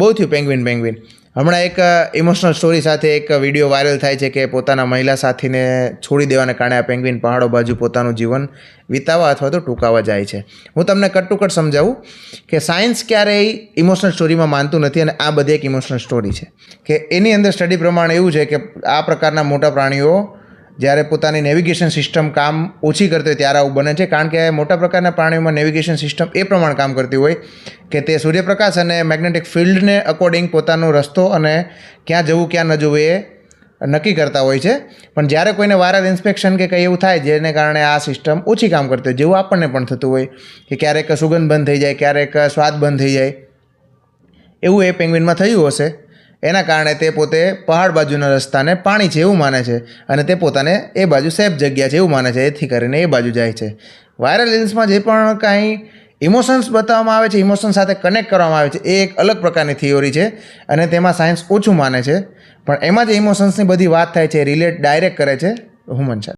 બહુ થયું પેંગ્વિન હમણાં એક ઇમોશનલ સ્ટોરી સાથે એક વિડીયો વાયરલ થાય છે કે પોતાના મહિલા સાથીને છોડી દેવાને કારણે આ પેંગ્વિન પહાડો બાજુ પોતાનું જીવન વિતાવવા અથવા તો ટૂંકાવા જાય છે. હું તમને કટ ટુ કટ સમજાવું કે સાયન્સ ક્યારેય ઇમોશનલ સ્ટોરીમાં માનતું નથી અને આ બધી એક ઇમોશનલ સ્ટોરી છે કે એની અંદર સ્ટડી પ્રમાણે એવું છે કે આ પ્રકારના મોટા પ્રાણીઓ જ્યારે પોતાની નેવિગેશન સિસ્ટમ કામ ઓછી કરતી હોય ત્યારે આવું બને છે, કારણ કે મોટા પ્રકારના પ્રાણીઓમાં નેવિગેશન સિસ્ટમ એ પ્રમાણે કામ કરતી હોય કે તે સૂર્યપ્રકાશ અને મેગ્નેટિક ફિલ્ડને અકોર્ડિંગ પોતાનો રસ્તો અને ક્યાં જવું ક્યાં ન જવું એ નક્કી કરતા હોય છે. પણ જ્યારે કોઈને વાયરલ ઇન્સ્પેક્શન કે કંઈ એવું થાય જેને કારણે આ સિસ્ટમ ઓછી કામ કરતી હોય, જેવું આપણને પણ થતું હોય કે ક્યારેક સુગંધ બંધ થઈ જાય, ક્યારેક સ્વાદ બંધ થઈ જાય, એવું એ પેંગ્વિનમાં થયું હશે. એના કારણે તે પોતે પહાડ બાજુના રસ્તાને પાણી છે એવું માને છે અને તે પોતાને એ બાજુ સેફ જગ્યા છે એવું માને છે, એથી કરીને એ બાજુ જાય છે. વાયરલ રીલ્સમાં જે પણ કાંઈ ઇમોશન્સ બતાવવામાં આવે છે, ઇમોશન સાથે કનેક્ટ કરવામાં આવે છે, એ એક અલગ પ્રકારની થિયોરી છે અને તેમાં સાયન્સ ઓછું માને છે. પણ એમાં જે ઇમોશન્સની બધી વાત થાય છે રિલેટ ડાયરેક્ટ કરે છે હુમન શાહ.